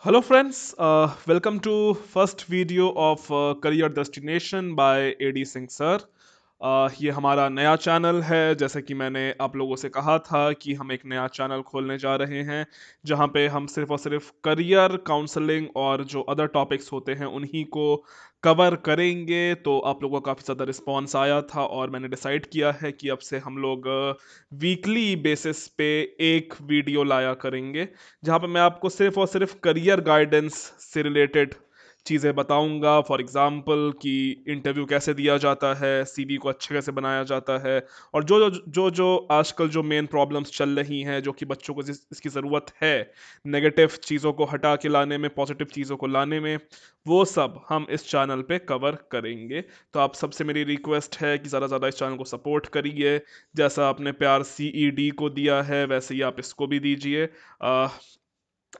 Hello friends, welcome to first video of Career Destination by AD Singh sir। ये हमारा नया channel है। जैसे कि मैंने आप लोगों से कहा था कि हम एक नया चैनल खोलने जा रहे हैं जहाँ पे हम सिर्फ और सिर्फ करियर काउंसलिंग और जो अदर टॉपिक्स होते हैं उन्हीं को कवर करेंगे। तो आप लोगों का काफ़ी ज़्यादा रिस्पॉन्स आया था और मैंने डिसाइड किया है कि अब से हम लोग वीकली बेसिस पे एक वीडियो लाया करेंगे जहाँ पे मैं आपको सिर्फ और सिर्फ करियर गाइडेंस से रिलेटेड चीज़ें बताऊंगा। फॉर एग्जांपल कि इंटरव्यू कैसे दिया जाता है, सीवी को अच्छे कैसे बनाया जाता है, और जो आजकल जो मेन प्रॉब्लम्स चल रही हैं जो कि बच्चों को इसकी ज़रूरत है नेगेटिव चीज़ों को हटा के लाने में, पॉजिटिव चीज़ों को लाने में, वो सब हम इस चैनल पे कवर करेंगे। तो आप सबसे मेरी रिक्वेस्ट है कि ज़्यादा ज़्यादा इस चैनल को सपोर्ट करिए। जैसा आपने प्यार सीईडी को दिया है वैसे ही आप इसको भी दीजिए।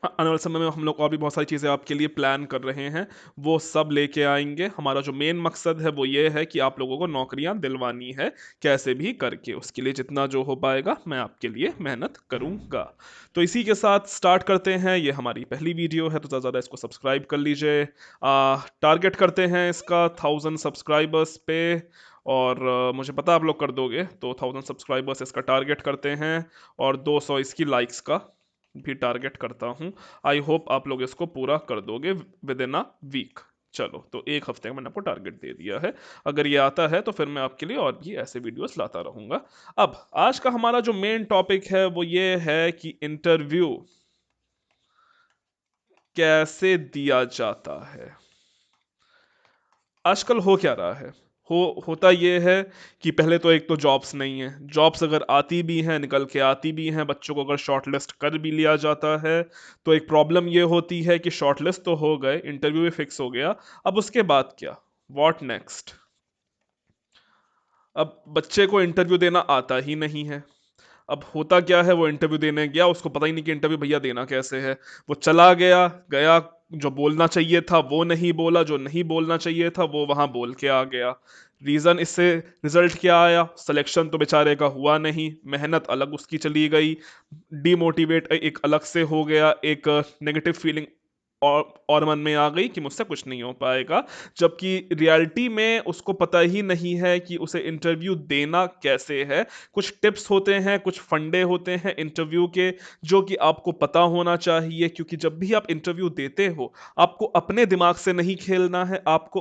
आने वाले समय में हम लोग और भी बहुत सारी चीज़ें आपके लिए प्लान कर रहे हैं, वो सब लेके आएंगे। हमारा जो मेन मकसद है वो ये है कि आप लोगों को नौकरियां दिलवानी है कैसे भी करके। उसके लिए जितना जो हो पाएगा मैं आपके लिए मेहनत करूंगा। तो इसी के साथ स्टार्ट करते हैं। ये हमारी पहली वीडियो है तो ज़्यादा ज़्यादा इसको सब्सक्राइब कर लीजिए। टारगेट करते हैं इसका 1000 सब्सक्राइबर्स पे, और मुझे पता आप लोग कर दोगे। तो 1000 सब्सक्राइबर्स इसका टारगेट करते हैं और 200 इसकी लाइक्स का भी टारगेट करता हूँ। आई होप आप लोग इसको पूरा कर दोगे विद इन अ वीक। चलो, तो एक हफ्ते का मैंने आपको टारगेट दे दिया है। अगर ये आता है तो फिर मैं आपके लिए और भी ऐसे वीडियोस लाता रहूंगा। अब आज का हमारा जो मेन टॉपिक है वो ये है कि इंटरव्यू कैसे दिया जाता है। आजकल हो क्या रहा है, होता ये है कि पहले तो एक तो जॉब्स नहीं है। जॉब्स अगर आती भी हैं, निकल के आती भी हैं, बच्चों को अगर शॉर्टलिस्ट कर भी लिया जाता है तो एक प्रॉब्लम ये होती है कि शॉर्टलिस्ट तो हो गए, इंटरव्यू भी फिक्स हो गया, अब उसके बाद क्या, व्हाट नेक्स्ट। अब बच्चे को इंटरव्यू देना आता ही नहीं है। अब होता क्या है, वो इंटरव्यू देने गया, उसको पता ही नहीं कि इंटरव्यू भैया देना कैसे है। वो चला गया गया, जो बोलना चाहिए था वो नहीं बोला, जो नहीं बोलना चाहिए था वो वहां बोल के आ गया। रीजन इससे रिजल्ट क्या आया, सिलेक्शन तो बेचारे का हुआ नहीं, मेहनत अलग उसकी चली गई, डीमोटिवेट एक अलग से हो गया, एक नेगेटिव फीलिंग और मन में आ गई कि मुझसे कुछ नहीं हो पाएगा। जबकि रियलिटी में उसको पता ही नहीं है कि उसे इंटरव्यू देना कैसे है। कुछ टिप्स होते हैं, कुछ फंडे होते हैं इंटरव्यू के, जो कि आपको पता होना चाहिए। क्योंकि जब भी आप इंटरव्यू देते हो, आपको अपने दिमाग से नहीं खेलना है, आपको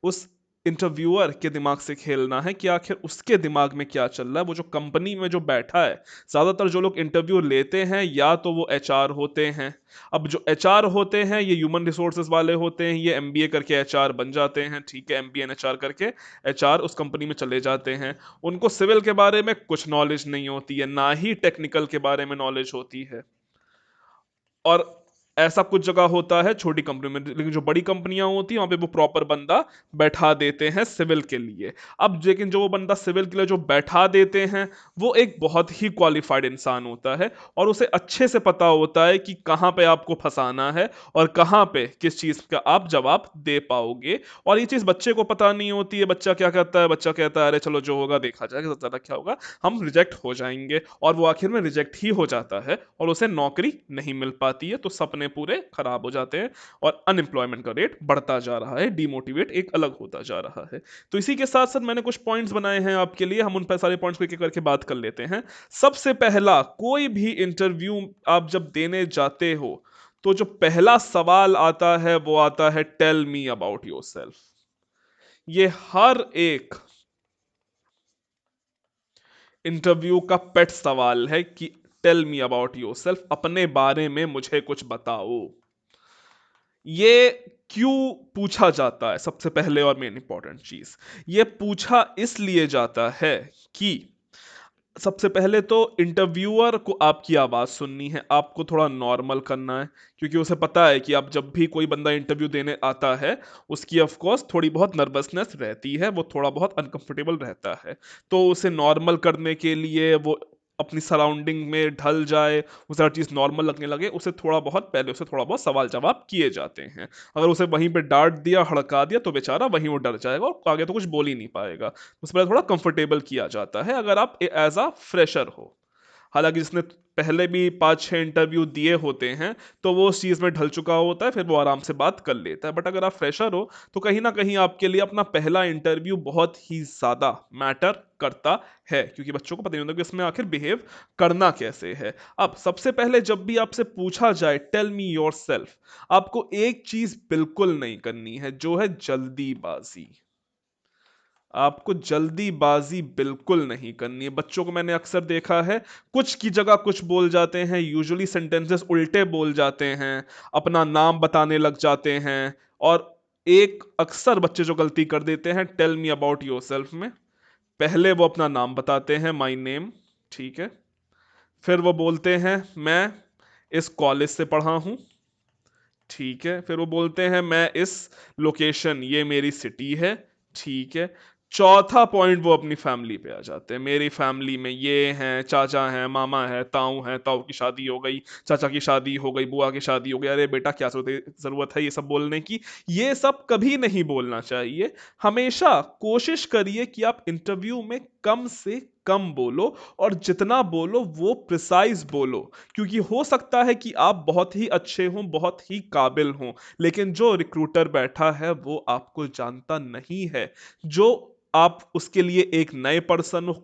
उस इंटरव्यूअर के दिमाग से खेलना है कि आखिर उसके दिमाग में क्या चल रहा है, वो जो कंपनी में जो बैठा है। ज्यादातर जो लोग इंटरव्यू लेते हैं या तो वो एचआर होते हैं। अब जो एचआर होते हैं ये ह्यूमन रिसोर्सेज वाले होते हैं, ये एमबीए करके एचआर बन जाते हैं। ठीक है, एमबीए एचआर करके एचआर उस कंपनी में चले जाते हैं। उनको सिविल के बारे में कुछ नॉलेज नहीं होती है, ना ही टेक्निकल के बारे में नॉलेज होती है। और ऐसा कुछ जगह होता है छोटी कंपनी में, लेकिन जो बड़ी कंपनियां होती हैं वहां पे वो प्रॉपर बंदा बैठा देते हैं सिविल के लिए। अब लेकिन जो वो बंदा सिविल के लिए जो बैठा देते हैं वो एक बहुत ही क्वालिफाइड इंसान होता है, और उसे अच्छे से पता होता है कि कहाँ पे आपको फंसाना है और कहाँ पे किस चीज का आप जवाब दे पाओगे। और ये चीज बच्चे को पता नहीं होती है। बच्चा क्या कहता है, बच्चा कहता है अरे चलो जो होगा देखा जाएगा, सबसे ज्यादा क्या होगा, हम रिजेक्ट हो जाएंगे। और वो आखिर में रिजेक्ट ही हो जाता है और उसे नौकरी नहीं मिल पाती है, तो सपने पूरे खराब हो जाते हैं और अनएम्प्लॉयमेंट का रेट बढ़ता जा रहा है, डीमोटिवेट एक अलग होता जा रहा है। तो इसी के साथ साथ मैंने कुछ पॉइंट्स बनाए हैं आपके लिए, हम उन पर सारे पॉइंट्स को एक एक करके बात कर लेते हैं। सबसे पहला, कोई भी इंटरव्यू आप जब देने जाते हो तो जो पहला सवाल आता है वो आता है टेल मी अबाउट योरसेल्फ। ये हर एक इंटरव्यू का पेट सवाल है कि टेल मी अबाउट योरसेल्फ, अपने बारे में मुझे कुछ बताओ। ये क्यों पूछा जाता है, सबसे पहले और मेन इंपॉर्टेंट चीज, ये पूछा इसलिए जाता है कि सबसे पहले तो इंटरव्यूअर को आपकी आवाज सुननी है, आपको थोड़ा नॉर्मल करना है। क्योंकि उसे पता है कि आप जब भी कोई बंदा इंटरव्यू देने आता है उसकी ऑफ कोर्स थोड़ी बहुत नर्वसनेस रहती है, वो थोड़ा बहुत अनकंफर्टेबल रहता है। तो उसे नॉर्मल करने के लिए, वो अपनी सराउंडिंग में ढल जाए, उसे हर चीज नॉर्मल लगने लगे, उसे थोड़ा बहुत पहले उसे थोड़ा बहुत सवाल जवाब किए जाते हैं। अगर उसे वहीं पे डांट दिया, हड़का दिया, तो बेचारा वहीं वो डर जाएगा और आगे तो कुछ बोल ही नहीं पाएगा। उससे पहले थोड़ा कंफर्टेबल किया जाता है अगर आप एज अ फ्रेशर हो। हालांकि जिसने पहले भी 5-6 इंटरव्यू दिए होते हैं, तो वो उस चीज़ में ढल चुका होता है, फिर वो आराम से बात कर लेता है। बट अगर आप फ्रेशर हो, तो कहीं न कहीं आपके लिए अपना पहला इंटरव्यू बहुत ही ज़्यादा मैटर करता है, क्योंकि बच्चों को पता नहीं होता कि इसमें आखिर बिहेव करना कैसे है। अब सबसे पहले जब भी आपसे पूछा जाए टेल मी योरसेल्फ, आपको एक चीज़ बिल्कुल नहीं करनी है, जो है जल्दीबाज़ी। आपको जल्दीबाजी बिल्कुल नहीं करनी है। बच्चों को मैंने अक्सर देखा है, कुछ की जगह कुछ बोल जाते हैं, यूजुअली सेंटेंसेस उल्टे बोल जाते हैं, अपना नाम बताने लग जाते हैं। और एक अक्सर बच्चे जो गलती कर देते हैं टेल मी अबाउट योरसेल्फ में, पहले वो अपना नाम बताते हैं, माय नेम, ठीक है। फिर वो बोलते हैं मैं इस कॉलेज से पढ़ा हूँ, ठीक है। फिर वो बोलते हैं मैं इस लोकेशन, ये मेरी सिटी है, ठीक है। चौथा पॉइंट वो अपनी फैमिली पे आ जाते हैं, मेरी फैमिली में ये हैं, चाचा हैं, मामा है, ताऊ की शादी हो गई, चाचा की शादी हो गई, बुआ की शादी हो गई। अरे बेटा क्या जरूरत है ये सब बोलने की? ये सब कभी नहीं बोलना चाहिए। हमेशा कोशिश करिए कि आप इंटरव्यू में कम से कम बोलो, और जितना बोलो वो प्रिसाइज बोलो, क्योंकि हो सकता है कि आप बहुत ही अच्छे हों, बहुत ही काबिल हों, लेकिन जो रिक्रूटर बैठा है वो आपको जानता नहीं है। जो आप उसके लिए एक नए पर्सन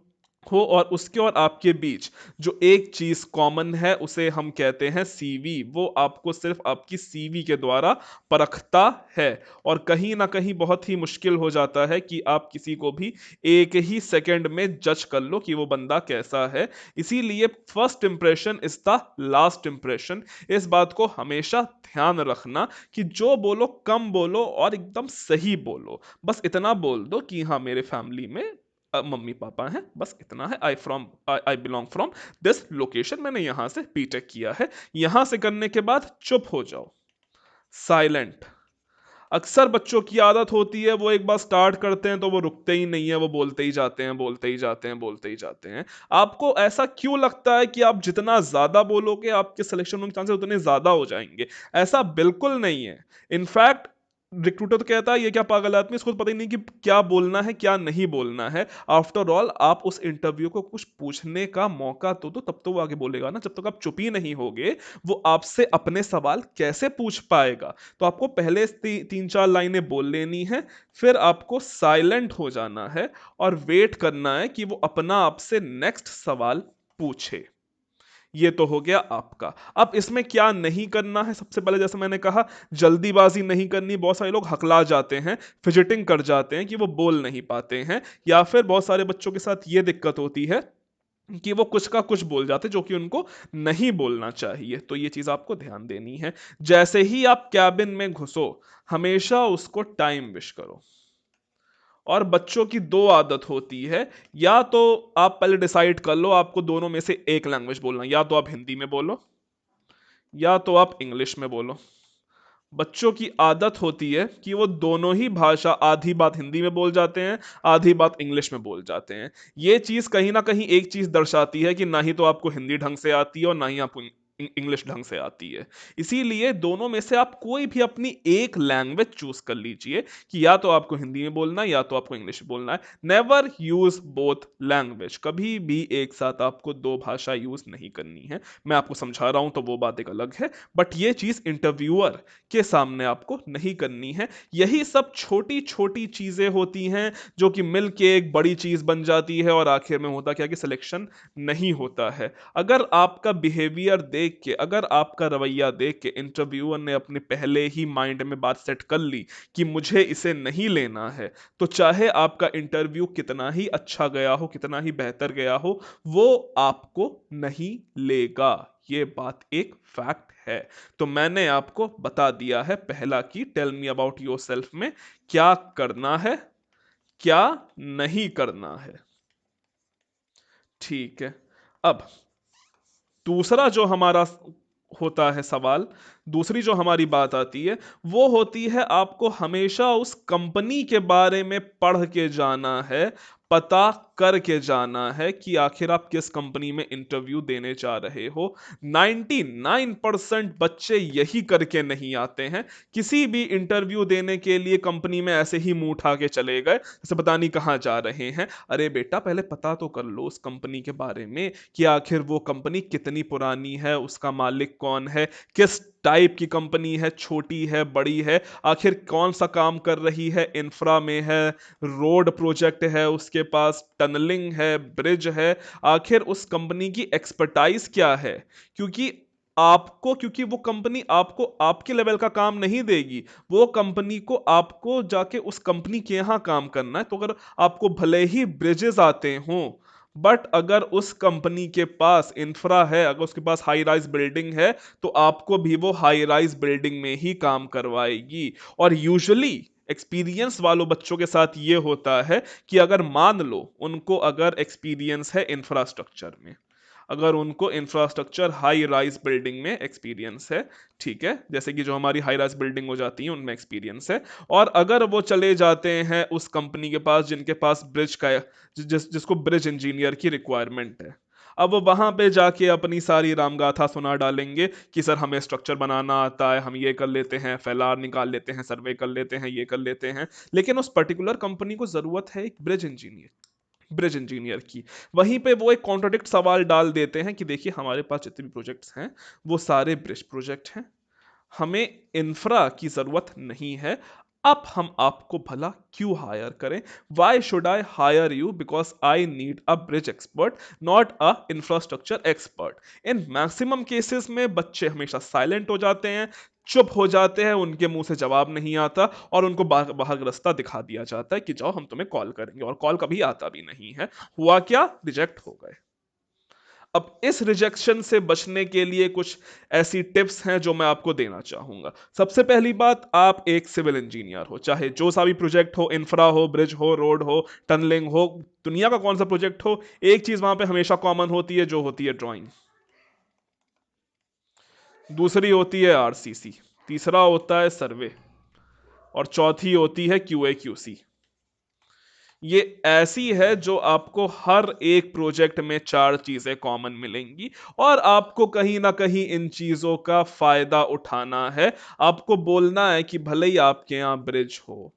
हो, और उसके और आपके बीच जो एक चीज कॉमन है उसे हम कहते हैं सीवी। वो आपको सिर्फ आपकी सीवी के द्वारा परखता है, और कहीं ना कहीं बहुत ही मुश्किल हो जाता है कि आप किसी को भी एक ही सेकंड में जज कर लो कि वो बंदा कैसा है। इसीलिए first impression is the last impression. इस बात को हमेशा ध्यान रखना कि जो बोलो कम बोलो और एकदम सही बोलो। बस इतना बोल दो कि हाँ मेरे फैमिली में मम्मी पापा हैं, बस इतना है। I belong from this location, मैंने यहां से बीटेक किया है। यहां से करने के बाद चुप हो जाओ, साइलेंट। अक्सर बच्चों की आदत होती है, वो एक बार स्टार्ट करते हैं तो वो रुकते ही नहीं है, वो बोलते ही जाते हैं, बोलते ही जाते हैं, बोलते ही जाते हैं। आपको ऐसा क्यों लगता है कि आप जितना ज्यादा बोलोगे आपके सिलेक्शन होने के चांसेस उतने ज्यादा हो जाएंगे? ऐसा बिल्कुल नहीं है। इनफैक्ट रिक्रूटर तो कहता है ये क्या पागल आदमी, इसको तो पता ही नहीं कि क्या बोलना है क्या नहीं बोलना है। आफ्टर ऑल आप उस इंटरव्यू को कुछ पूछने का मौका तो तब तो वो आगे बोलेगा ना। जब तक आप चुप ही नहीं होगे, वो आपसे अपने सवाल कैसे पूछ पाएगा? तो आपको पहले 3-4 लाइनें बोल लेनी है, फिर आपको साइलेंट हो जाना है और वेट करना है कि वो अपना आपसे नेक्स्ट सवाल पूछे। ये तो हो गया आपका। अब इसमें क्या नहीं करना है? सबसे पहले जैसे मैंने कहा, जल्दीबाजी नहीं करनी। बहुत सारे लोग हकला जाते हैं, फिजिटिंग कर जाते हैं कि वो बोल नहीं पाते हैं, या फिर बहुत सारे बच्चों के साथ ये दिक्कत होती है कि वो कुछ का कुछ बोल जाते जो कि उनको नहीं बोलना चाहिए। तो ये चीज आपको ध्यान देनी है। जैसे ही आप कैबिन में घुसो, हमेशा उसको टाइम विश करो। और बच्चों की दो आदत होती है, या तो आप पहले डिसाइड कर लो आपको दोनों में से एक लैंग्वेज बोलना, या तो आप हिंदी में बोलो या तो आप इंग्लिश में बोलो। बच्चों की आदत होती है कि वो दोनों ही भाषा, आधी बात हिंदी में बोल जाते हैं, आधी बात इंग्लिश में बोल जाते हैं। ये चीज कहीं ना कहीं एक चीज दर्शाती है कि ना ही तो आपको हिंदी ढंग से आती है और ना ही आपको इंग्लिश ढंग से आती है। इसीलिए दोनों में से आप कोई भी अपनी एक लैंग्वेज चूज कर लीजिए, कि या तो आपको हिंदी में बोलना है या तो आपको इंग्लिश में बोलना है। Never use both language. कभी भी एक साथ आपको दो भाषा यूज नहीं करनी है। मैं आपको समझा रहा हूं तो वो बात एक अलग है, बट ये चीज इंटरव्यूअर के सामने आपको नहीं करनी है। यही सब छोटी छोटी चीजें होती हैं जो कि मिलके एक बड़ी चीज बन जाती है, और आखिर में होता क्या कि सिलेक्शन नहीं होता है। अगर आपका बिहेवियर देख के, अगर आपका रवैया देख के इंटरव्यूअर ने अपने पहले ही माइंड में बात सेट कर ली कि मुझे इसे नहीं लेना है, तो चाहे आपका इंटरव्यू कितना ही अच्छा गया हो, कितना ही बेहतर गया हो, वो आपको नहीं लेगा। ये बात एक फैक्ट है। तो मैंने आपको बता दिया है पहला कि टेल मी अबाउट योरसेल्फ में क्या करना है, क्या नहीं करना है। ठीक है। अब दूसरा जो हमारा होता है सवाल, दूसरी जो हमारी बात आती है वो होती है आपको हमेशा उस कंपनी के बारे में पढ़ के जाना है, पता करके जाना है कि आखिर आप किस कंपनी में इंटरव्यू देने जा रहे हो। 99% बच्चे यही करके नहीं आते हैं। किसी भी इंटरव्यू देने के लिए कंपनी में ऐसे ही मुंह उठा के चले गए, जैसे पता नहीं कहाँ जा रहे हैं। अरे बेटा, पहले पता तो कर लो उस कंपनी के बारे में कि आखिर वो कंपनी कितनी पुरानी है, उसका मालिक कौन है, किस टाइप की कंपनी है, छोटी है, बड़ी है, आखिर कौन सा काम कर रही है, इंफ्रा में है, रोड प्रोजेक्ट है उसके पास, टनलिंग है, ब्रिज है, आखिर उस कंपनी की एक्सपर्टाइज क्या है। क्योंकि वो कंपनी आपको आपके लेवल का काम नहीं देगी, वो कंपनी को आपको जाके उस कंपनी के यहाँ काम करना है। तो अगर आपको भले ही ब्रिजेस आते हों, बट अगर उस कंपनी के पास इंफ्रा है, अगर उसके पास हाई राइज बिल्डिंग है, तो आपको भी वो हाई राइज बिल्डिंग में ही काम करवाएगी। और यूजुअली एक्सपीरियंस वालों बच्चों के साथ ये होता है कि अगर मान लो उनको अगर एक्सपीरियंस है इंफ्रास्ट्रक्चर में, अगर उनको इंफ्रास्ट्रक्चर हाई राइज बिल्डिंग में एक्सपीरियंस है, ठीक है, जैसे कि जो हमारी हाई राइज बिल्डिंग हो जाती है उनमें एक्सपीरियंस है, और अगर वो चले जाते हैं उस कंपनी के पास जिनके पास ब्रिज का जिसको ब्रिज इंजीनियर की रिक्वायरमेंट है, अब वो वहां पे जाके अपनी सारी रामगाथा सुना डालेंगे कि सर हमें स्ट्रक्चर बनाना आता है, हम ये कर लेते हैं, फैलार निकाल लेते हैं, सर्वे कर लेते हैं, ये कर लेते हैं। लेकिन उस पर्टिकुलर कंपनी को जरूरत है एक ब्रिज इंजीनियर की। वहीं पे वो एक कॉन्ट्राडिक्ट सवाल डाल देते हैं कि देखिए हमारे पास जितने भी प्रोजेक्ट्स हैं वो सारे ब्रिज प्रोजेक्ट हैं, हमें इंफ्रा की जरूरत नहीं है। अब हम आपको भला क्यों हायर करें? Why should I hire you? Because I need a bridge expert, not a infrastructure expert. In maximum cases में बच्चे हमेशा साइलेंट हो जाते हैं, चुप हो जाते हैं, उनके मुंह से जवाब नहीं आता, और उनको बाहर रास्ता दिखा दिया जाता है कि जाओ हम तुम्हें कॉल करेंगे, और कॉल कभी आता भी नहीं है। हुआ क्या? रिजेक्ट हो गए। अब इस रिजेक्शन से बचने के लिए कुछ ऐसी टिप्स हैं जो मैं आपको देना चाहूंगा। सबसे पहली बात, आप एक सिविल इंजीनियर हो, चाहे जो सा भी प्रोजेक्ट हो, इंफ्रा हो, ब्रिज हो, रोड हो, टनलिंग हो, दुनिया का कौन सा प्रोजेक्ट हो, एक चीज वहां पे हमेशा कॉमन होती है, जो होती है ड्राइंग। दूसरी होती है आरसीसी, तीसरा होता है सर्वे, और चौथी होती है क्यूए क्यूसी। ये ऐसी है जो आपको हर एक प्रोजेक्ट में चार चीजें कॉमन मिलेंगी, और आपको कहीं ना कहीं इन चीजों का फायदा उठाना है। आपको बोलना है कि भले ही आपके यहाँ ब्रिज हो,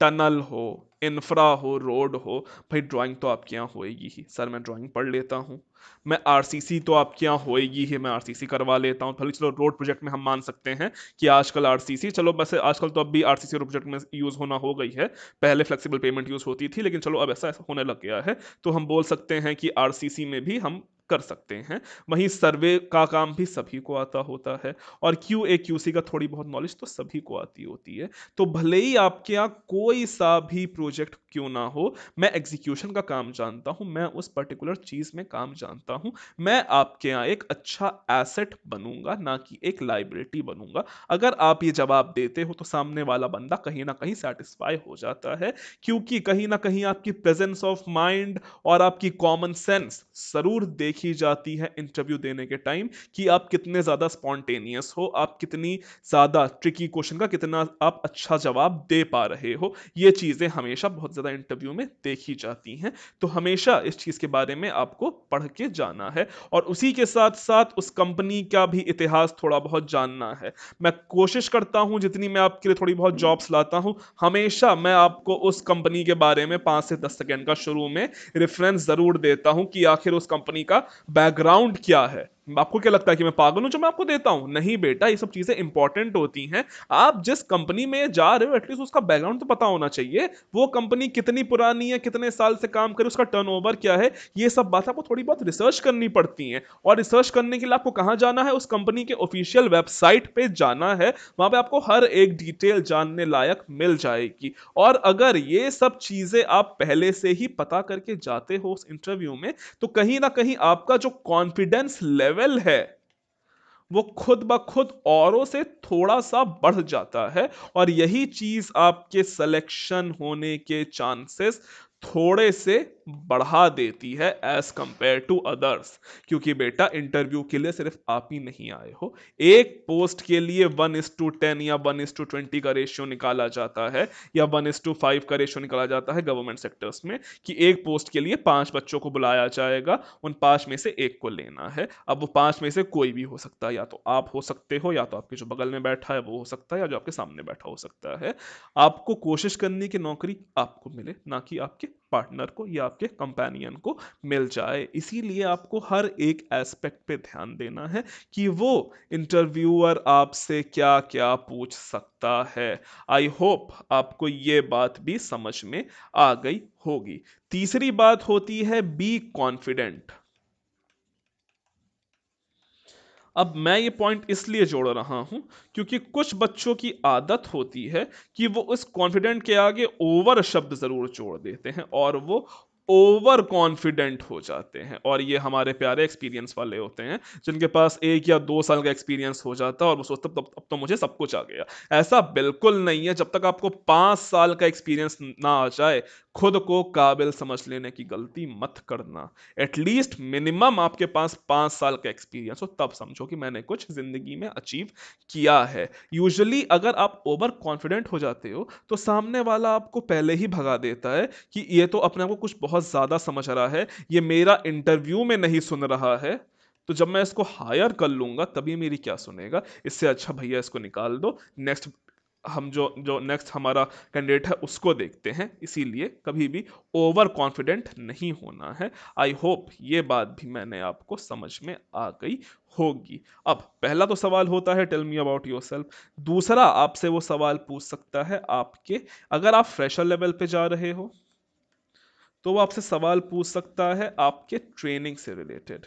टनल हो, इंफ्रा हो, रोड हो, भाई ड्राइंग तो आपके यहाँ होएगी ही, सर मैं ड्राइंग पढ़ लेता हूँ। मैं आरसीसी तो आपके यहाँ होएगी ही, मैं आरसीसी करवा लेता हूँ। भले चलो रोड प्रोजेक्ट में हम मान सकते हैं कि आजकल आरसीसी, चलो वैसे आजकल तो अब भी आरसीसी रोड प्रोजेक्ट में यूज होना हो गई है, पहले फ्लेक्सिबल पेमेंट यूज होती थी, लेकिन चलो अब ऐसा होने लग गया है, तो हम बोल सकते हैं कि आरसीसी में भी हम कर सकते हैं। वहीं सर्वे का काम भी सभी को आता होता है, और क्यू ए क्यू सी का थोड़ी बहुत नॉलेज तो सभी को आती होती है। तो भले ही आपके यहाँ कोई सा भी प्रोजेक्ट क्यों ना हो, मैं एग्जीक्यूशन का काम जानता हूं, मैं उस पर्टिकुलर चीज में काम जानता हूं, मैं आपके यहाँ एक अच्छा एसेट बनूंगा, ना कि एक लाइबिलिटी बनूंगा। अगर आप ये जवाब देते हो तो सामने वाला बंदा कहीं ना कहीं सेटिस्फाई हो जाता है, क्योंकि कहीं ना कहीं आपकी प्रेजेंस ऑफ माइंड और आपकी कॉमन सेंस जरूर देखी जाती है इंटरव्यू देने के टाइम, कि आप कितने ज्यादा स्पॉन्टेनियस हो, आप कितनी ज्यादा ट्रिकी क्वेश्चन का कितना आप अच्छा जवाब दे पा रहे हो। ये चीजें हमेशा बहुत ज्यादा इंटरव्यू में देखी जाती हैं। तो हमेशा इस चीज के बारे में आपको पढ़ के जाना है, और उसी के साथ साथ उस कंपनी का भी इतिहास थोड़ा बहुत जानना है। मैं कोशिश करता हूं जितनी मैं आपके लिए थोड़ी बहुत जॉब्स लाता हूं, हमेशा मैं आपको उस कंपनी के बारे में 5 से 10 सेकंड का शुरू में रेफरेंस जरूर देता हूं कि आखिर उस कंपनी का बैकग्राउंड क्या है। आपको क्या लगता है कि मैं पागल हूं जो मैं आपको देता हूं? नहीं बेटा, ये सब चीजें इंपॉर्टेंट होती हैं। आप जिस कंपनी में जा रहे हो एटलीस्ट उसका बैकग्राउंड तो पता होना चाहिए, वो कंपनी कितनी पुरानी है, कितने साल से काम करे, उसका टर्नओवर क्या है, ये सब बात आपको थोड़ी बहुत रिसर्च करनी पड़ती है। और रिसर्च करने के लिए आपको कहां जाना है? उस कंपनी के ऑफिशियल वेबसाइट पे जाना है, वहां पे आपको हर एक डिटेल जानने लायक मिल जाएगी। और अगर ये सब चीजें आप पहले से ही पता करके जाते हो उस इंटरव्यू में, तो कहीं ना कहीं आपका जो कॉन्फिडेंस लेवल है वो खुद ब खुद औरों से थोड़ा सा बढ़ जाता है, और यही चीज आपके सिलेक्शन होने के चांसेस थोड़े से बढ़ा देती है एज कंपेयर टू अदर्स, क्योंकि बेटा इंटरव्यू के लिए सिर्फ आप ही नहीं आए हो। एक पोस्ट के लिए 1:10 या 1:20 का रेशियो निकाला जाता है, या 1:5 का रेशियो निकाला जाता है गवर्नमेंट सेक्टर्स में, कि एक पोस्ट के लिए 5 बच्चों को बुलाया जाएगा, उन 5 में से एक को लेना है। अब वो 5 में से कोई भी हो सकता है, या तो आप हो सकते हो, या तो आपके जो बगल में बैठा है वो हो सकता है, या जो आपके सामने बैठा हो सकता है। आपको कोशिश करनी कि नौकरी आपको मिले, ना कि आपके पार्टनर को या आपके कंपेनियन को मिल जाए। इसीलिए आपको हर एक एस्पेक्ट पे ध्यान देना है कि वो इंटरव्यूअर आपसे क्या क्या पूछ सकता है। आई होप आपको ये बात भी समझ में आ गई होगी। तीसरी बात होती है बी कॉन्फिडेंट। अब मैं ये पॉइंट इसलिए जोड़ रहा हूं क्योंकि कुछ बच्चों की आदत होती है कि वो उस कॉन्फिडेंट के आगे ओवर शब्द जरूर जोड़ देते हैं और वो ओवर कॉन्फिडेंट हो जाते हैं, और ये हमारे प्यारे एक्सपीरियंस वाले होते हैं जिनके पास 1 या 2 साल का एक्सपीरियंस हो जाता है और वो सोचते अब तो मुझे सब कुछ आ गया। ऐसा बिल्कुल नहीं है। जब तक आपको 5 साल का एक्सपीरियंस ना आ जाए, खुद को काबिल समझ लेने की गलती मत करना। एटलीस्ट मिनिमम आपके पास 5 साल का एक्सपीरियंस हो, तब समझो कि मैंने कुछ जिंदगी में अचीव किया है। यूजुअली अगर आप ओवर कॉन्फिडेंट हो जाते हो तो सामने वाला आपको पहले ही भगा देता है कि ये तो अपने आप को कुछ बहुत ज्यादा समझ रहा है, ये मेरा इंटरव्यू में नहीं सुन रहा है, तो जब मैं इसको हायर कर लूंगा तभी मेरी क्या सुनेगा। इससे अच्छा भैया इसको निकाल दो, नेक्स्ट हम जो जो नेक्स्ट हमारा कैंडिडेट है उसको देखते हैं। इसीलिए कभी भी ओवर कॉन्फिडेंट नहीं होना है। आई होप ये बात भी मैंने आपको समझ में आ गई होगी। अब पहला तो सवाल होता है टेल मी अबाउट योरसेल्फ। दूसरा आपसे वो सवाल पूछ सकता है आपके, अगर आप फ्रेशर लेवल पे जा रहे हो तो वो आपसे सवाल पूछ सकता है आपके ट्रेनिंग से रिलेटेड,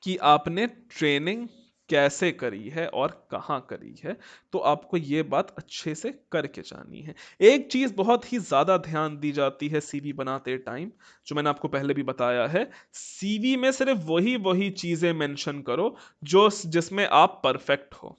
कि आपने ट्रेनिंग कैसे करी है और कहाँ करी है। तो आपको ये बात अच्छे से करके जानी है। एक चीज बहुत ही ज्यादा ध्यान दी जाती है सीवी बनाते टाइम, जो मैंने आपको पहले भी बताया है, सीवी में सिर्फ वही वही चीजें मेंशन करो जो जिसमें आप परफेक्ट हो।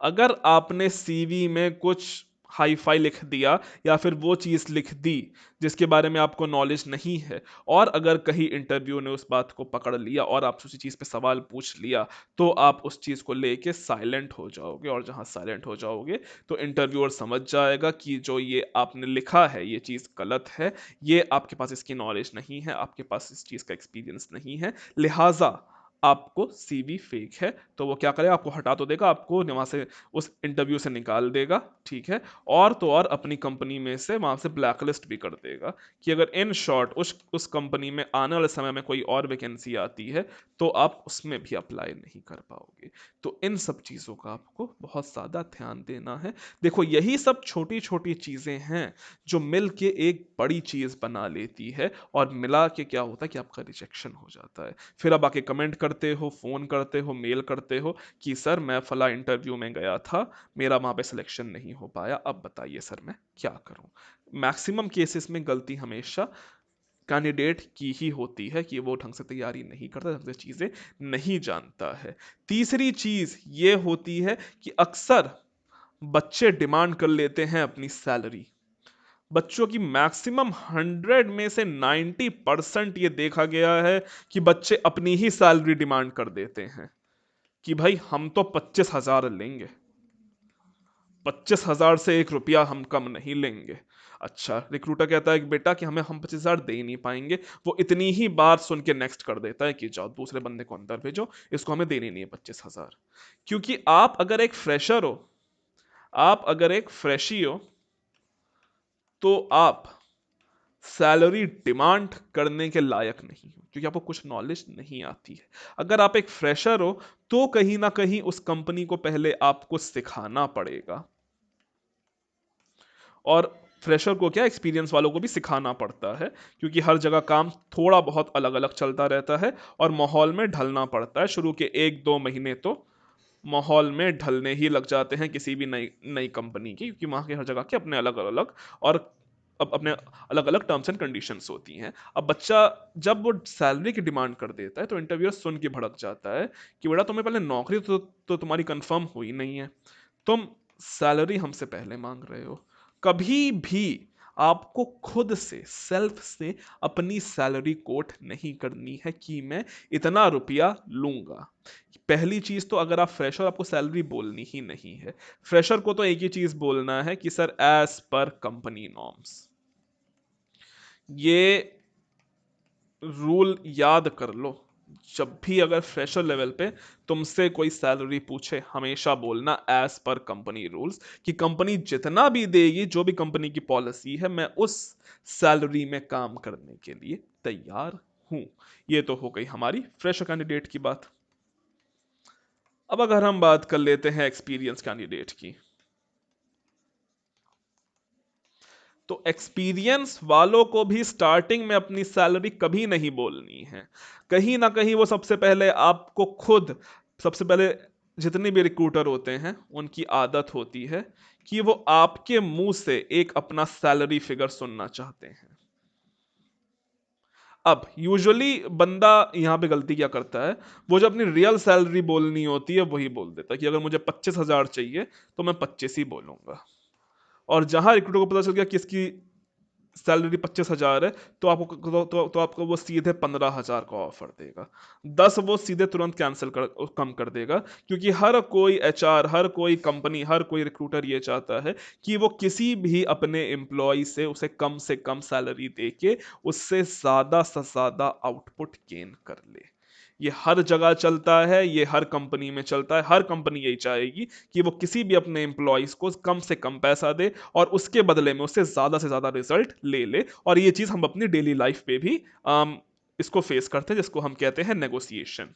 अगर आपने सीवी में कुछ हाई फाई लिख दिया या फिर वो चीज़ लिख दी जिसके बारे में आपको नॉलेज नहीं है, और अगर कहीं इंटरव्यू ने उस बात को पकड़ लिया और आपसे उसी चीज़ पे सवाल पूछ लिया, तो आप उस चीज़ को लेके साइलेंट हो जाओगे, और जहां साइलेंट हो जाओगे तो इंटरव्यूअर समझ जाएगा कि जो ये आपने लिखा है ये चीज़ गलत है, ये आपके पास इसकी नॉलेज नहीं है, आपके पास इस चीज़ का एक्सपीरियंस नहीं है, लिहाजा आपको सीवी फेक है। तो वो क्या करेगा, आपको हटा तो देगा, आपको वहां से उस इंटरव्यू से निकाल देगा, ठीक है, और तो और अपनी कंपनी में से वहां से ब्लैकलिस्ट भी कर देगा, कि अगर इन शॉर्ट उस कंपनी में आने वाले समय में कोई और वैकेंसी आती है तो आप उसमें भी अप्लाई नहीं कर पाओगे। तो इन सब चीजों का आपको बहुत ज्यादा ध्यान देना है। देखो यही सब छोटी छोटी चीजें हैं जो मिल के एक बड़ी चीज बना लेती है, और मिला के क्या होता है कि आपका रिजेक्शन हो जाता है। फिर आप आके कमेंट करते हो, फोन करते हो, मेल करते हो कि सर मैं फला इंटरव्यू में गया था, मेरा वहां पे सिलेक्शन नहीं हो पाया, अब बताइए सर मैं क्या करूं। मैक्सिमम केसेस में गलती हमेशा कैंडिडेट की ही होती है कि वो ढंग से तैयारी नहीं करता, ढंग से चीजें नहीं जानता है। तीसरी चीज ये होती है कि अक्सर बच्चे डिमांड कर लेते हैं अपनी सैलरी। बच्चों की मैक्सिमम 100 में से 90% ये देखा गया है कि बच्चे अपनी ही सैलरी डिमांड कर देते हैं, कि भाई हम तो 25,000 लेंगे, 25,000 से 1 रुपया हम कम नहीं लेंगे। अच्छा, रिक्रूटर कहता है कि बेटा कि हम 25,000 दे ही नहीं पाएंगे। वो इतनी ही बात सुन के नेक्स्ट कर देता है कि जाओ दूसरे बंदे को अंदर भेजो, इसको हमें देनी नहीं है 25,000। क्योंकि आप अगर एक फ्रेशर हो, आप अगर एक फ्रेशी हो, तो आप सैलरी डिमांड करने के लायक नहीं हो, क्योंकि आपको कुछ नॉलेज नहीं आती है। अगर आप एक फ्रेशर हो तो कहीं ना कहीं उस कंपनी को पहले आपको सिखाना पड़ेगा, और फ्रेशर को क्या, एक्सपीरियंस वालों को भी सिखाना पड़ता है, क्योंकि हर जगह काम थोड़ा बहुत अलग अलग चलता रहता है और माहौल में ढलना पड़ता है। शुरू के 1-2 महीने तो माहौल में ढलने ही लग जाते हैं किसी भी नई नई कंपनी की, क्योंकि वहाँ के हर जगह के अपने अलग अलग और अब अपने अलग अलग टर्म्स एंड कंडीशंस होती हैं। अब बच्चा जब वो सैलरी की डिमांड कर देता है तो इंटरव्यूअर सुन के भड़क जाता है कि बेटा तुम्हें पहले नौकरी तो तुम्हारी कंफर्म हुई नहीं है, तुम सैलरी हमसे पहले मांग रहे हो। कभी भी आपको खुद से सेल्फ से अपनी सैलरी कोट नहीं करनी है कि मैं इतना रुपया लूंगा। पहली चीज तो अगर आप फ्रेशर, आपको सैलरी बोलनी ही नहीं है। फ्रेशर को तो एक ही चीज बोलना है कि sir as per company norms. ये रूल याद कर लो। जब भी अगर फ्रेशर लेवल पे तुमसे कोई सैलरी पूछे, हमेशा बोलना एज पर कंपनी रूल्स, कि कंपनी जितना भी देगी, जो भी कंपनी की पॉलिसी है, मैं उस सैलरी में काम करने के लिए तैयार हूं। ये तो हो गई हमारी फ्रेशर कैंडिडेट की बात। अब अगर हम बात कर लेते हैं एक्सपीरियंस कैंडिडेट की, तो एक्सपीरियंस वालों को भी स्टार्टिंग में अपनी सैलरी कभी नहीं बोलनी है। कहीं ना कहीं वो सबसे पहले आपको खुद, सबसे पहले जितने भी रिक्रूटर होते हैं उनकी आदत होती है कि वो आपके मुंह से एक अपना सैलरी फिगर सुनना चाहते हैं। अब यूजुअली बंदा यहाँ पे गलती क्या करता है, वो जो अपनी रियल सैलरी बोलनी होती है वही बोल देता है कि अगर मुझे 25,000 चाहिए तो मैं 25 ही बोलूंगा। और जहां रिक्रूटर को पता चल गया कि इसकी सैलरी 25,000 है, तो तो आपको वो सीधे 15,000 का ऑफर देगा। 10 वो सीधे तुरंत कैंसिल कर, कम कर देगा। क्योंकि हर कोई एचआर, हर कोई कंपनी, हर कोई रिक्रूटर ये चाहता है कि वो किसी भी अपने एम्प्लॉय से कम सैलरी दे के उससे ज्यादा से ज्यादा आउटपुट गेन कर ले। ये हर जगह चलता है, ये हर कंपनी में चलता है। हर कंपनी यही चाहेगी कि वो किसी भी अपने एम्प्लॉयज को कम से कम पैसा दे और उसके बदले में उससे ज्यादा रिजल्ट ले ले। और ये चीज हम अपनी डेली लाइफ पे भी इसको फेस करते हैं, जिसको हम कहते हैं नेगोशिएशन।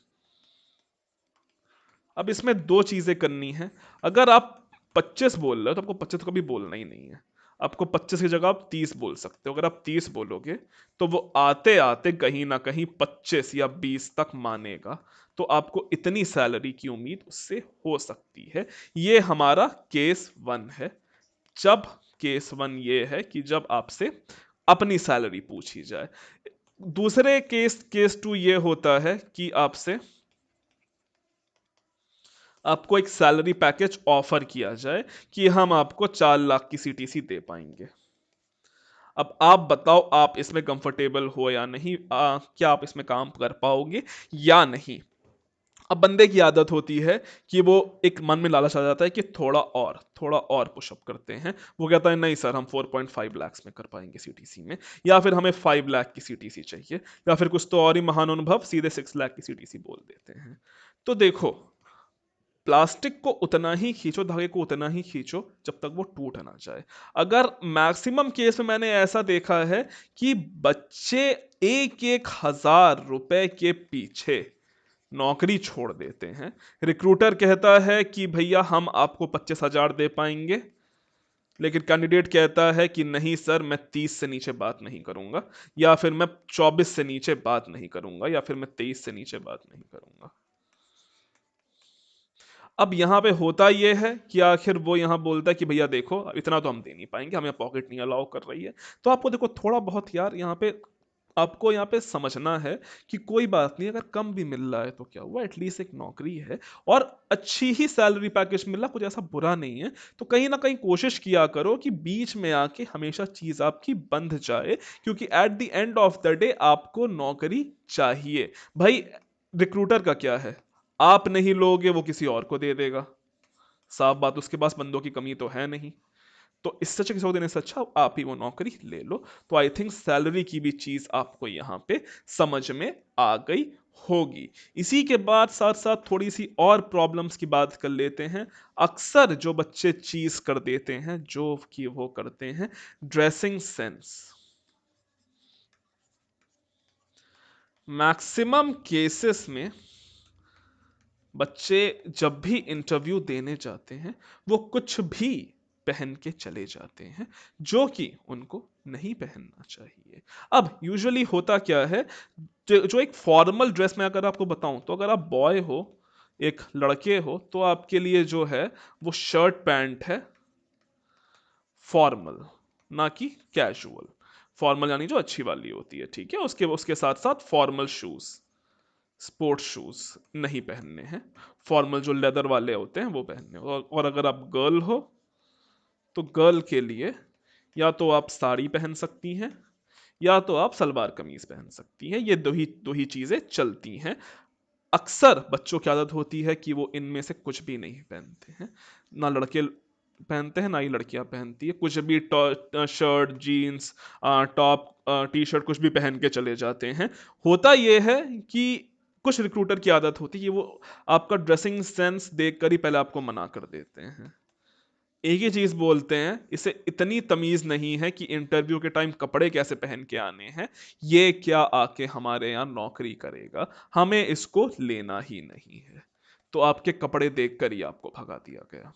अब इसमें दो चीजें करनी है। अगर आप 25 बोल रहे हो तो आपको 25 तो कभी बोलना ही नहीं है। आपको 25 की जगह आप 30 बोल सकते हो। अगर आप 30 बोलोगे तो वो आते आते कहीं ना कहीं 25 या 20 तक मानेगा। तो आपको इतनी सैलरी की उम्मीद उससे हो सकती है। ये हमारा केस वन है। जब केस वन ये है कि जब आपसे अपनी सैलरी पूछी जाए। दूसरे केस टू ये होता है कि आपसे, आपको एक सैलरी पैकेज ऑफर किया जाए कि हम आपको 4 लाख की सीटीसी दे पाएंगे। अब आप बताओ, आप इसमें कंफर्टेबल हो या नहीं? क्या आप इसमें काम कर पाओगे या नहीं? अब बंदे की आदत होती है कि वो एक मन में लालच आ जाता है कि थोड़ा और पुशअप करते हैं। वो कहता है नहीं सर, हम 4.5 लाख में कर पाएंगे सीटीसी में, या फिर हमें 5 लाख की सीटीसी चाहिए, या फिर कुछ तो और ही महानुभाव सीधे 6 लाख की सीटीसी बोल देते हैं। तो देखो, प्लास्टिक को उतना ही खींचो, धागे को उतना ही खींचो जब तक वो टूट ना जाए। अगर मैक्सिमम केस में मैंने ऐसा देखा है कि बच्चे 1-1 हजार रुपए के पीछे नौकरी छोड़ देते हैं। रिक्रूटर कहता है कि भैया हम आपको 25,000 दे पाएंगे, लेकिन कैंडिडेट कहता है कि नहीं सर, मैं 30 से नीचे बात नहीं करूंगा, या फिर मैं 24 से नीचे बात नहीं करूंगा, या फिर मैं 23 से नीचे बात नहीं करूंगा। अब यहाँ पे होता ये है कि आखिर वो यहाँ बोलता है कि भैया देखो, इतना तो हम दे नहीं पाएंगे, हमें पॉकेट नहीं अलाउ कर रही है। तो आपको देखो थोड़ा बहुत यार यहाँ पे, आपको यहाँ पे समझना है कि कोई बात नहीं, अगर कम भी मिल रहा है तो क्या हुआ, एटलीस्ट एक नौकरी है और अच्छी ही सैलरी पैकेज मिल रहा, कुछ ऐसा बुरा नहीं है। तो कहीं ना कहीं कोशिश किया करो कि बीच में आके हमेशा चीज आपकी बंध जाए, क्योंकि at the end of the day आपको नौकरी चाहिए। भाई, रिक्रूटर का क्या है, आप नहीं लोगे वो किसी और को दे देगा। साफ बात, उसके पास बंदों की कमी तो है नहीं। तो इससे अच्छा, किसी को देने से अच्छा आप ही वो नौकरी ले लो। तो आई थिंक सैलरी की भी चीज आपको यहाँ पे समझ में आ गई होगी। इसी के बाद साथ साथ थोड़ी सी और प्रॉब्लम्स की बात कर लेते हैं। अक्सर जो बच्चे चीज कर देते हैं, जो कि वो करते हैं ड्रेसिंग सेंस। मैक्सिमम केसेस में बच्चे जब भी इंटरव्यू देने जाते हैं, वो कुछ भी पहन के चले जाते हैं, जो कि उनको नहीं पहनना चाहिए। अब यूजुअली होता क्या है, जो एक फॉर्मल ड्रेस में अगर आपको बताऊं, तो अगर आप बॉय हो, एक लड़के हो, तो आपके लिए जो है वो शर्ट पैंट है, फॉर्मल, ना कि कैजुअल। फॉर्मल यानी जो अच्छी वाली होती है, ठीक है, उसके उसके साथ साथ फॉर्मल शूज, स्पोर्ट्स शूज नहीं पहनने हैं। फॉर्मल जो लेदर वाले होते हैं वो पहनने हैं। और अगर आप गर्ल हो तो गर्ल के लिए या तो आप साड़ी पहन सकती हैं या तो आप सलवार कमीज पहन सकती हैं, ये दो ही चीजें चलती हैं। अक्सर बच्चों की आदत होती है कि वो इनमें से कुछ भी नहीं पहनते हैं, ना लड़के पहनते हैं ना ही लड़कियां पहनती है, कुछ भी shirt jeans top T shirt कुछ भी पहन के चले जाते हैं। होता ये है कि कुछ रिक्रूटर की आदत होती है कि वो आपका ड्रेसिंग सेंस देखकर ही पहले आपको मना कर देते हैं। एक ही चीज बोलते हैं, इसे इतनी तमीज नहीं है कि इंटरव्यू के टाइम कपड़े कैसे पहन के आने हैं, ये क्या आके हमारे यहाँ नौकरी करेगा, हमें इसको लेना ही नहीं है। तो आपके कपड़े देखकर ही आपको भगा दिया गया,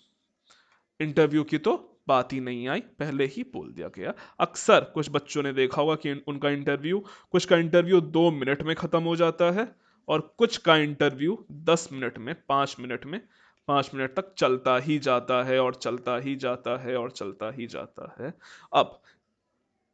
इंटरव्यू की तो बात ही नहीं आई, पहले ही बोल दिया गया। अक्सर कुछ बच्चों ने देखा होगा कि उनका इंटरव्यू, कुछ का इंटरव्यू 2 मिनट में खत्म हो जाता है और कुछ का इंटरव्यू 10 मिनट में, 5 मिनट में, 5 मिनट तक चलता ही जाता है और चलता ही जाता है और चलता ही जाता है। अब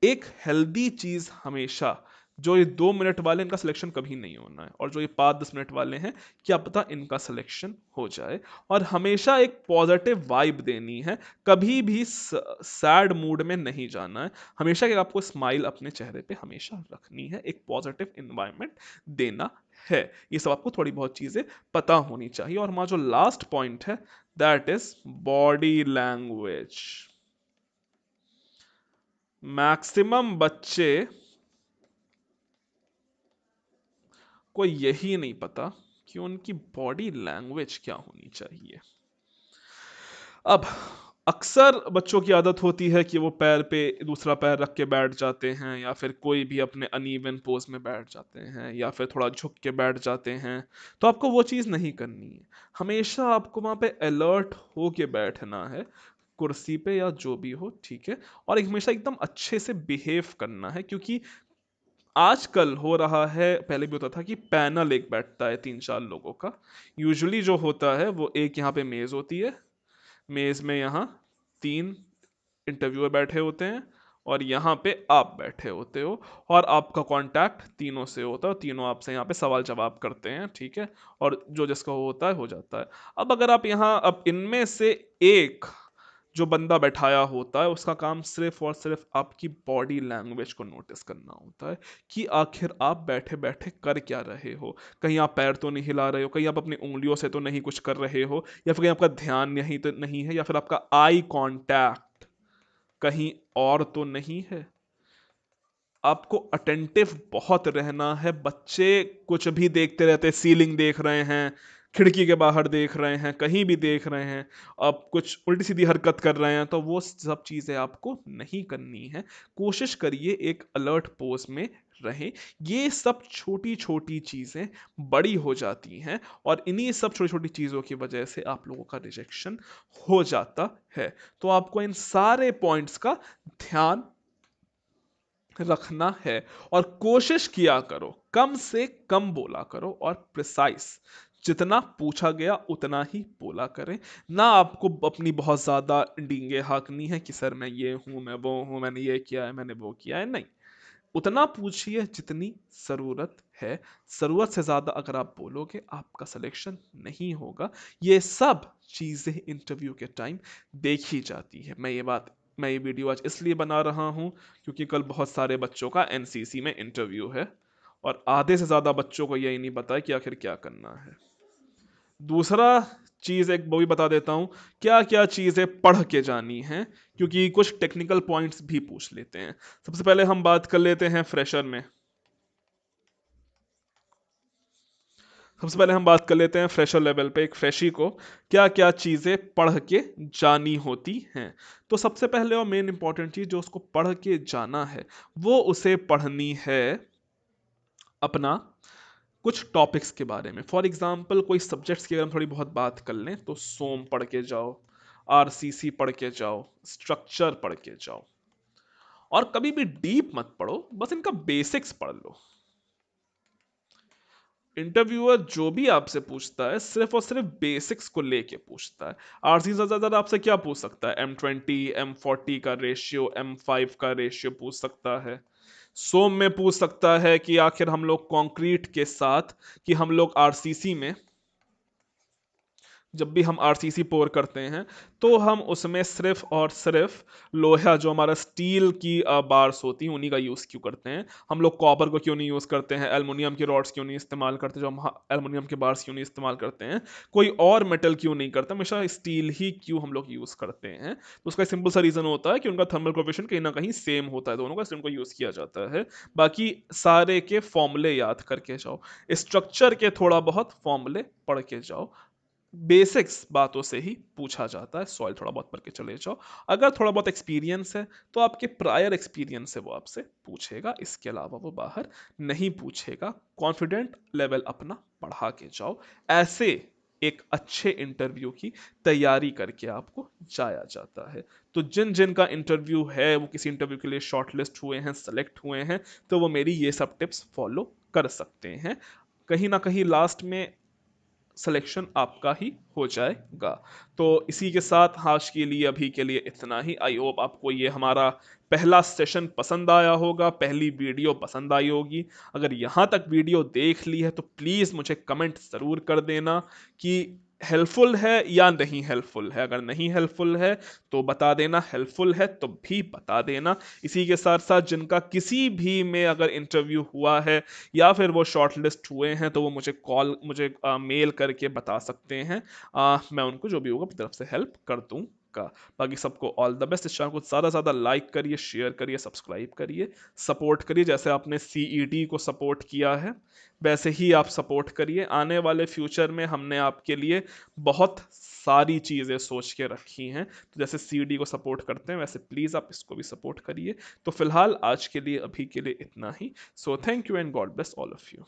एक हेल्दी चीज हमेशा, जो ये 2 मिनट वाले इनका सिलेक्शन कभी नहीं होना है, और जो ये 5-10 मिनट वाले हैं क्या पता इनका सिलेक्शन हो जाए। और हमेशा एक पॉजिटिव वाइब देनी है, कभी भी सैड मूड में नहीं जाना है, हमेशा एक आपको स्माइल अपने चेहरे पे हमेशा रखनी है, एक पॉजिटिव इन्वायरमेंट देना है। ये सब आपको थोड़ी बहुत चीजें पता होनी चाहिए। और हमारा जो लास्ट पॉइंट है that is body language. Maximum बच्चे को यही नहीं पता कि उनकी बॉडी लैंग्वेज क्या होनी चाहिए। अब अक्सर बच्चों की आदत होती है कि वो पैर पे दूसरा पैर रख के बैठ जाते हैं, या फिर कोई भी अपने अनइवन पोज में बैठ जाते हैं, या फिर थोड़ा झुक के बैठ जाते हैं। तो आपको वो चीज़ नहीं करनी है, हमेशा आपको वहाँ पे अलर्ट हो के बैठना है, कुर्सी पे या जो भी हो, ठीक है। और हमेशा एकदम अच्छे से बिहेव करना है, क्योंकि आजकल हो रहा है, पहले भी होता था कि पैनल एक बैठता है 3-4 लोगों का। यूजुअली जो होता है वो एक यहाँ पे मेज होती है, मेज में यहाँ 3 इंटरव्यूअर बैठे होते हैं और यहाँ पे आप बैठे होते हो, और आपका कांटेक्ट तीनों से होता है और तीनों आपसे यहाँ पे सवाल जवाब करते हैं, ठीक है। और जो जिसका होता है हो जाता है। अब अगर आप यहाँ, अब इनमें से एक जो बंदा बैठाया होता है उसका काम सिर्फ और सिर्फ आपकी बॉडी लैंग्वेज को नोटिस करना होता है कि आखिर आप बैठे बैठे कर क्या रहे हो। कहीं आप पैर तो नहीं हिला रहे हो, कहीं आप अपनी उंगलियों से तो नहीं कुछ कर रहे हो, या फिर कहीं आपका ध्यान यहीं तो नहीं है, या फिर आपका आई कांटेक्ट कहीं और तो नहीं है। आपको अटेंटिव बहुत रहना है। बच्चे कुछ भी देखते रहते हैं, सीलिंग देख रहे हैं, खिड़की के बाहर देख रहे हैं, कहीं भी देख रहे हैं, आप कुछ उल्टी सीधी हरकत कर रहे हैं, तो वो सब चीजें आपको नहीं करनी है। कोशिश करिए एक अलर्ट पोज में रहें। ये सब छोटी छोटी चीजें बड़ी हो जाती हैं, और इन्हीं सब छोटी छोटी चीजों की वजह से आप लोगों का रिजेक्शन हो जाता है। तो आपको इन सारे पॉइंट्स का ध्यान रखना है, और कोशिश किया करो कम से कम बोला करो, और प्रिसाइज, जितना पूछा गया उतना ही बोला करें। ना आपको अपनी बहुत ज्यादा डींगे हाँकनी है कि सर मैं ये हूं, मैं वो हूं, मैंने ये किया है, मैंने वो किया है, नहीं। उतना पूछिए जितनी जरूरत है। जरूरत से ज्यादा अगर आप बोलोगे आपका सिलेक्शन नहीं होगा। ये सब चीजें इंटरव्यू के टाइम देखी जाती है। मैं ये वीडियो आज इसलिए बना रहा हूं क्योंकि कल बहुत सारे बच्चों का एनसीसी में इंटरव्यू है, और आधे से ज्यादा बच्चों को यही नहीं पता है कि आखिर क्या करना है। दूसरा चीज एक वो भी बता देता हूँ, क्या क्या चीजें पढ़ के जानी है, क्योंकि कुछ टेक्निकल पॉइंट्स भी पूछ लेते हैं। सबसे पहले हम बात कर लेते हैं फ्रेशर में। सबसे पहले हम बात कर लेते हैं फ्रेशर लेवल पे एक फ्रेशी को क्या क्या चीजें पढ़ के जानी होती हैं। तो सबसे पहले और मेन इंपॉर्टेंट चीज जो उसको पढ़ के जाना है, वो उसे पढ़नी है अपना कुछ टॉपिक्स के बारे में। फॉर एग्जाम्पल कोई सब्जेक्ट्स की अगर हम थोड़ी बहुत बात कर लें तो सोम पढ़ के जाओ, आरसीसी पढ़ के जाओ, स्ट्रक्चर पढ़ के जाओ। और कभी भी डीप मत पढ़ो, बस इनका बेसिक्स पढ़ लो। इंटरव्यूअर जो भी आपसे पूछता है सिर्फ और सिर्फ बेसिक्स को लेके पूछता है। आरसीसी से ज्यादा आपसे क्या पूछ सकता है? M20 M40 का रेशियो, M5 का रेशियो पूछ सकता है। सोम में पूछ सकता है कि आखिर हम लोग कंक्रीट के साथ, कि हम लोग आरसीसी में जब भी हम आरसीसी पोर करते हैं तो हम उसमें सिर्फ और सिर्फ लोहा, जो हमारा स्टील की बार्स होती हैं, उन्हीं का यूज़ क्यों करते हैं? हम लोग कॉपर को क्यों नहीं यूज़ करते हैं? एल्युमिनियम की रॉड्स क्यों नहीं इस्तेमाल करते? जो हम एल्युमिनियम के बार्स क्यों नहीं इस्तेमाल करते हैं? कोई और मेटल क्यों नहीं करते? हमेशा स्टील ही क्यों हम लोग यूज़ करते हैं? तो उसका सिंपल सा रीज़न होता है कि उनका थर्मल कोएफिशिएंट कहीं ना कहीं सेम होता है दोनों का, इसलिए उनको यूज़ किया जाता है। बाकी सारे के फॉर्मूले याद करके जाओ, स्ट्रक्चर के थोड़ा बहुत फॉर्मूले पढ़ के जाओ, बेसिक्स बातों से ही पूछा जाता है, सॉइल थोड़ा बहुत पढ़ के चले जाओ। अगर थोड़ा बहुत एक्सपीरियंस है तो आपके प्रायर एक्सपीरियंस से वो आपसे पूछेगा, इसके अलावा वो बाहर नहीं पूछेगा। कॉन्फिडेंट लेवल अपना बढ़ा के जाओ, ऐसे एक अच्छे इंटरव्यू की तैयारी करके आपको जाया जाता है। तो जिन जिन का इंटरव्यू है, वो किसी इंटरव्यू के लिए शॉर्टलिस्ट हुए हैं, सेलेक्ट हुए हैं, तो वो मेरी ये सब टिप्स फॉलो कर सकते हैं। कहीं ना कहीं लास्ट में सिलेक्शन आपका ही हो जाएगा। तो इसी के साथ आज के लिए, अभी के लिए इतना ही। आई होप आपको ये हमारा पहला सेशन पसंद आया होगा, पहली वीडियो पसंद आई होगी। अगर यहाँ तक वीडियो देख ली है तो प्लीज़ मुझे कमेंट ज़रूर कर देना कि हेल्पफुल है या नहीं हेल्पफुल है। अगर नहीं हेल्पफुल है तो बता देना, हेल्पफुल है तो भी बता देना। इसी के साथ साथ जिनका किसी भी में अगर इंटरव्यू हुआ है या फिर वो शॉर्ट लिस्ट हुए हैं तो वो मुझे मेल करके बता सकते हैं। मैं उनको जो भी होगा अपनी तरफ से हेल्प कर दूंगा। बाकी सबको ऑल द बेस्ट। इस चैनल को ज़्यादा से ज़्यादा लाइक करिए, शेयर करिए, सब्सक्राइब करिए, सपोर्ट करिए। जैसे आपने सीईटी को सपोर्ट किया है वैसे ही आप सपोर्ट करिए। आने वाले फ्यूचर में हमने आपके लिए बहुत सारी चीज़ें सोच के रखी हैं, तो जैसे सीडी को सपोर्ट करते हैं वैसे प्लीज़ आप इसको भी सपोर्ट करिए। तो फिलहाल आज के लिए, अभी के लिए इतना ही। So thank you and God bless all of you.